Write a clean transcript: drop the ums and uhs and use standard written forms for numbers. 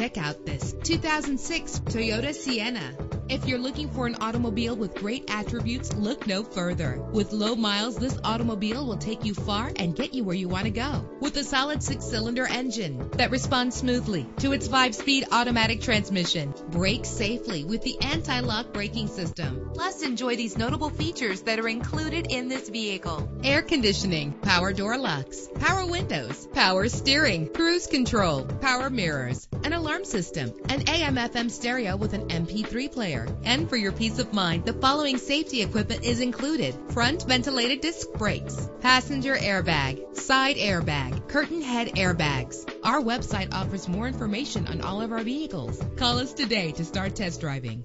Check out this 2006 Toyota Sienna. If you're looking for an automobile with great attributes, look no further. With low miles, this automobile will take you far and get you where you want to go. With a solid 6-cylinder engine that responds smoothly to its 5-speed automatic transmission, brake safely with the anti-lock braking system. Plus, enjoy these notable features that are included in this vehicle: air conditioning, power door locks, power windows, power steering, cruise control, power mirrors, an alarm system, an AM/FM stereo with an MP3 player. And for your peace of mind, the following safety equipment is included: front ventilated disc brakes, passenger airbag, side airbag, curtain head airbags. Our website offers more information on all of our vehicles. Call us today to start test driving.